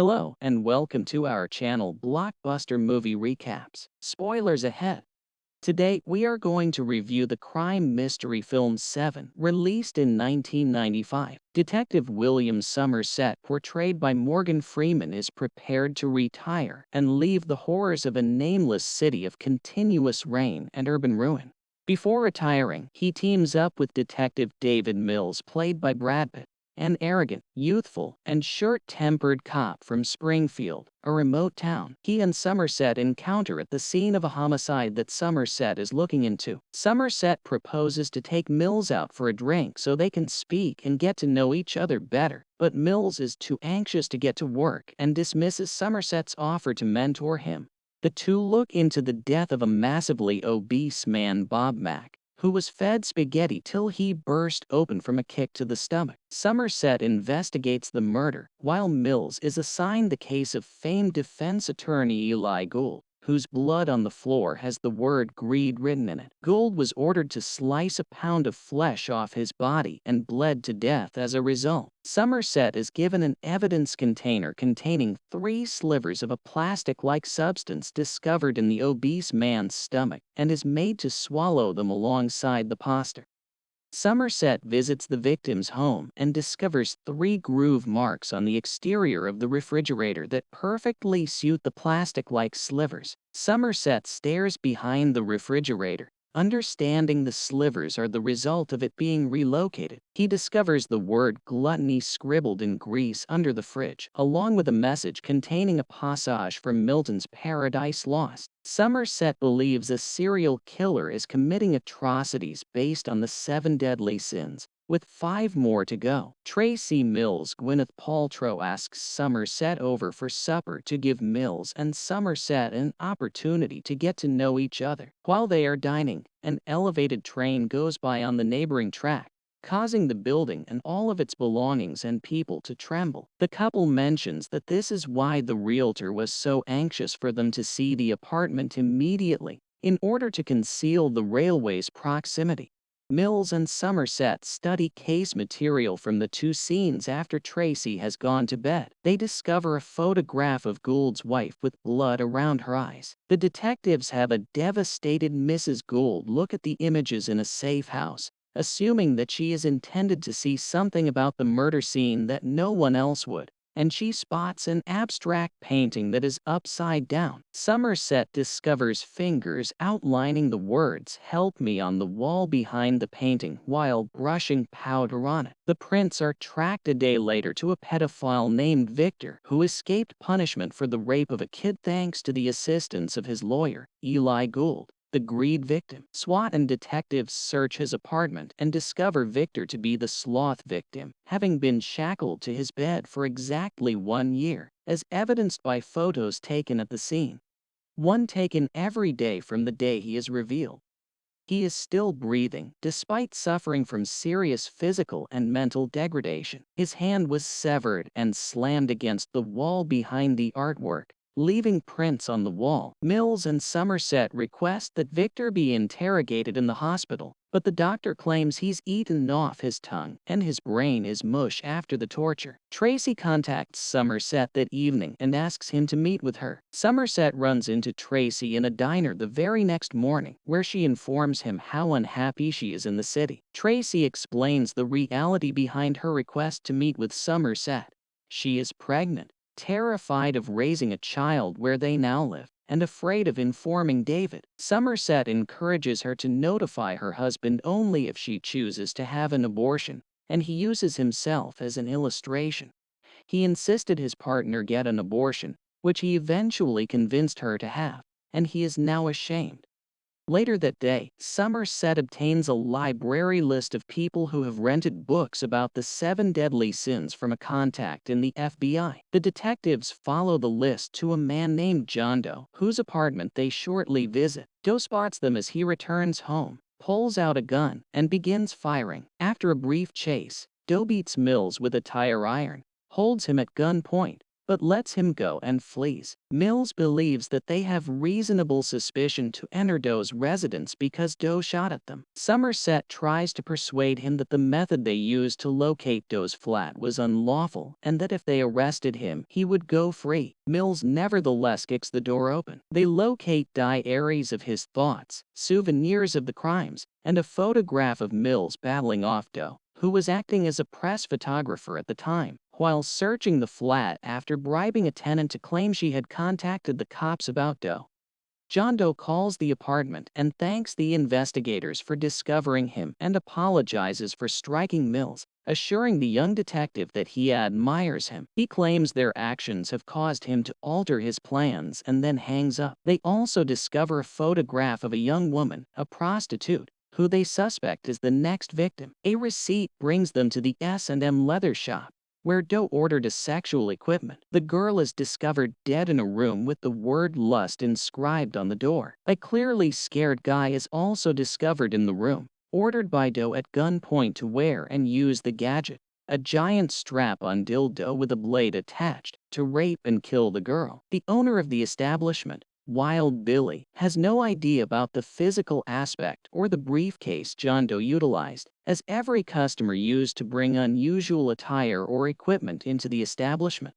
Hello, and welcome to our channel Blockbuster Movie Recaps. Spoilers ahead. Today, we are going to review the crime mystery film Seven, released in 1995. Detective William Somerset, portrayed by Morgan Freeman, is prepared to retire and leave the horrors of a nameless city of continuous rain and urban ruin. Before retiring, he teams up with Detective David Mills, played by Brad Pitt, an arrogant, youthful, and short-tempered cop from Springfield, a remote town. He and Somerset encounter at the scene of a homicide that Somerset is looking into. Somerset proposes to take Mills out for a drink so they can speak and get to know each other better, but Mills is too anxious to get to work and dismisses Somerset's offer to mentor him. The two look into the death of a massively obese man, Bob Mack, who was fed spaghetti till he burst open from a kick to the stomach. Somerset investigates the murder, while Mills is assigned the case of famed defense attorney Eli Gould, whose blood on the floor has the word greed written in it. Gould was ordered to slice a pound of flesh off his body and bled to death as a result. Somerset is given an evidence container containing 3 slivers of a plastic-like substance discovered in the obese man's stomach and is made to swallow them alongside the pasta. Somerset visits the victim's home and discovers 3 groove marks on the exterior of the refrigerator that perfectly suit the plastic-like slivers. Somerset stares behind the refrigerator, understanding the slivers are the result of it being relocated. He discovers the word gluttony scribbled in grease under the fridge, along with a message containing a passage from Milton's Paradise Lost. Somerset believes a serial killer is committing atrocities based on the 7 deadly sins, with 5 more to go. Tracy Mills, Gwyneth Paltrow, asks Somerset over for supper to give Mills and Somerset an opportunity to get to know each other. While they are dining, an elevated train goes by on the neighboring track, causing the building and all of its belongings and people to tremble. The couple mentions that this is why the realtor was so anxious for them to see the apartment immediately, in order to conceal the railway's proximity. Mills and Somerset study case material from the 2 scenes after Tracy has gone to bed. They discover a photograph of Gould's wife with blood around her eyes. The detectives have a devastated Mrs. Gould look at the images in a safe house, assuming that she is intended to see something about the murder scene that no one else would, and she spots an abstract painting that is upside down. Somerset discovers fingers outlining the words "Help me" on the wall behind the painting while brushing powder on it. The prints are tracked a day later to a pedophile named Victor, who escaped punishment for the rape of a kid thanks to the assistance of his lawyer, Eli Gould, the greed victim. SWAT and detectives search his apartment and discover Victor to be the sloth victim, having been shackled to his bed for exactly 1 year, as evidenced by photos taken at the scene. One taken every day from the day he is revealed. He is still breathing, despite suffering from serious physical and mental degradation. His hand was severed and slammed against the wall behind the artwork, leaving prints on the wall. Mills and Somerset request that Victor be interrogated in the hospital, but the doctor claims he's eaten off his tongue and his brain is mush after the torture. Tracy contacts Somerset that evening and asks him to meet with her. Somerset runs into Tracy in a diner the very next morning, where she informs him how unhappy she is in the city. Tracy explains the reality behind her request to meet with Somerset. She is pregnant, terrified of raising a child where they now live, and afraid of informing David. Somerset encourages her to notify her husband only if she chooses to have an abortion, and he uses himself as an illustration. He insisted his partner get an abortion, which he eventually convinced her to have, and he is now ashamed. Later that day, Somerset obtains a library list of people who have rented books about the 7 deadly sins from a contact in the FBI. The detectives follow the list to a man named John Doe, whose apartment they shortly visit. Doe spots them as he returns home, pulls out a gun, and begins firing. After a brief chase, Doe beats Mills with a tire iron, holds him at gunpoint, but lets him go and flees. Mills believes that they have reasonable suspicion to enter Doe's residence because Doe shot at them. Somerset tries to persuade him that the method they used to locate Doe's flat was unlawful and that if they arrested him, he would go free. Mills nevertheless kicks the door open. They locate diaries of his thoughts, souvenirs of the crimes, and a photograph of Mills battling off Doe, who was acting as a press photographer at the time. While searching the flat after bribing a tenant to claim she had contacted the cops about Doe, John Doe calls the apartment and thanks the investigators for discovering him and apologizes for striking Mills, assuring the young detective that he admires him. He claims their actions have caused him to alter his plans and then hangs up. They also discover a photograph of a young woman, a prostitute, who they suspect is the next victim. A receipt brings them to the S&M leather shop, where Doe ordered a sexual equipment. The girl is discovered dead in a room with the word lust inscribed on the door. A clearly scared guy is also discovered in the room, ordered by Doe at gunpoint to wear and use the gadget, a giant strap-on dildo with a blade attached, to rape and kill the girl. The owner of the establishment, Wild Billy, has no idea about the physical aspect or the briefcase John Doe utilized, as every customer used to bring unusual attire or equipment into the establishment.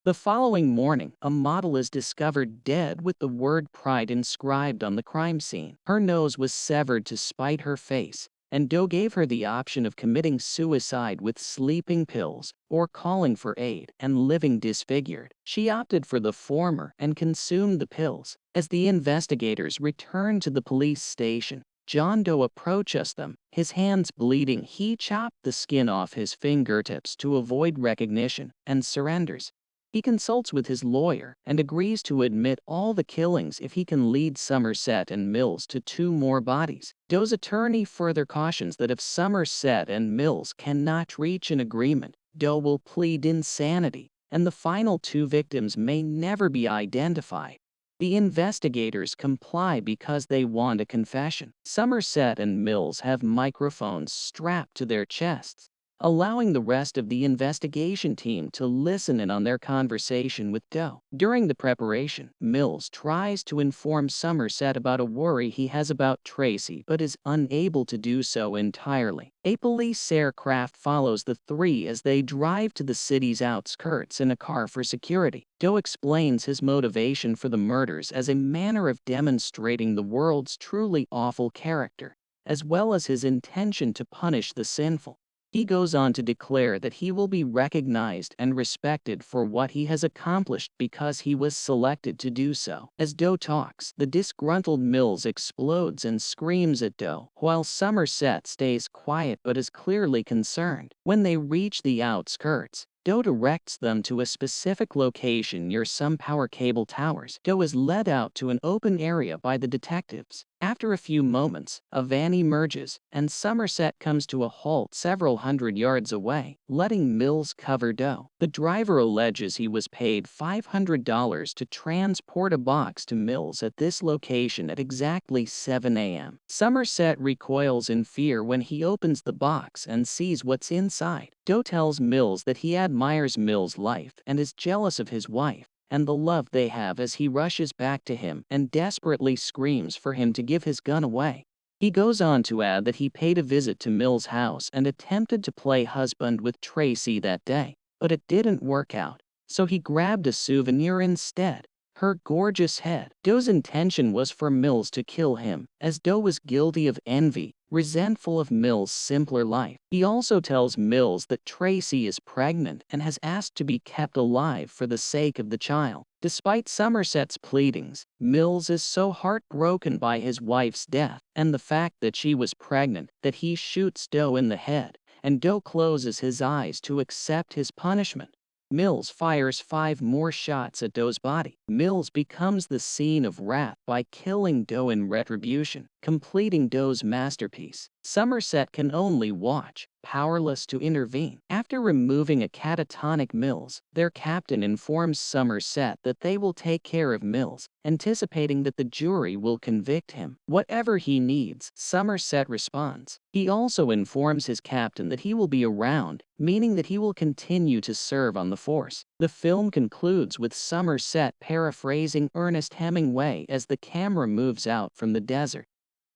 The following morning, a model is discovered dead with the word pride inscribed on the crime scene. Her nose was severed to spite her face, and Doe gave her the option of committing suicide with sleeping pills or calling for aid and living disfigured. She opted for the former and consumed the pills. As the investigators return to the police station, John Doe approaches them, his hands bleeding. He chopped the skin off his fingertips to avoid recognition and surrenders. He consults with his lawyer and agrees to admit all the killings if he can lead Somerset and Mills to 2 more bodies. Doe's attorney further cautions that if Somerset and Mills cannot reach an agreement, Doe will plead insanity, and the final 2 victims may never be identified. The investigators comply because they want a confession. Somerset and Mills have microphones strapped to their chests, allowing the rest of the investigation team to listen in on their conversation with Doe. During the preparation, Mills tries to inform Somerset about a worry he has about Tracy but is unable to do so entirely. A police aircraft follows the 3 as they drive to the city's outskirts in a car for security. Doe explains his motivation for the murders as a manner of demonstrating the world's truly awful character, as well as his intention to punish the sinful. He goes on to declare that he will be recognized and respected for what he has accomplished because he was selected to do so. As Doe talks, the disgruntled Mills explodes and screams at Doe, while Somerset stays quiet but is clearly concerned. When they reach the outskirts, Doe directs them to a specific location near some power cable towers. Doe is led out to an open area by the detectives. After a few moments, a van emerges, and Somerset comes to a halt several hundred yards away, letting Mills cover Doe. The driver alleges he was paid $500 to transport a box to Mills at this location at exactly 7 a.m. Somerset recoils in fear when he opens the box and sees what's inside. Doe tells Mills that he admires Mills' life and is jealous of his wife and the love they have as he rushes back to him and desperately screams for him to give his gun away. He goes on to add that he paid a visit to Mills' house and attempted to play husband with Tracy that day, but it didn't work out, so he grabbed a souvenir instead, her gorgeous head. Doe's intention was for Mills to kill him, as Doe was guilty of envy, resentful of Mills' simpler life. He also tells Mills that Tracy is pregnant and has asked to be kept alive for the sake of the child. Despite Somerset's pleadings, Mills is so heartbroken by his wife's death and the fact that she was pregnant that he shoots Doe in the head, and Doe closes his eyes to accept his punishment. Mills fires 5 more shots at Doe's body. Mills becomes the scene of wrath by killing Doe in retribution. completing Doe's masterpiece. Somerset can only watch, powerless to intervene. After removing a catatonic Mills, their captain informs Somerset that they will take care of Mills, anticipating that the jury will convict him. Whatever he needs, Somerset responds. He also informs his captain that he will be around, meaning that he will continue to serve on the force. The film concludes with Somerset paraphrasing Ernest Hemingway as the camera moves out from the desert.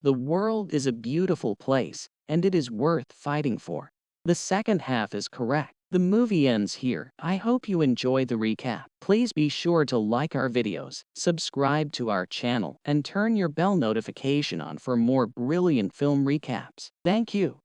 The world is a beautiful place, and it is worth fighting for. The second half is correct. The movie ends here. I hope you enjoyed the recap. Please be sure to like our videos, subscribe to our channel, and turn your bell notification on for more brilliant film recaps. Thank you.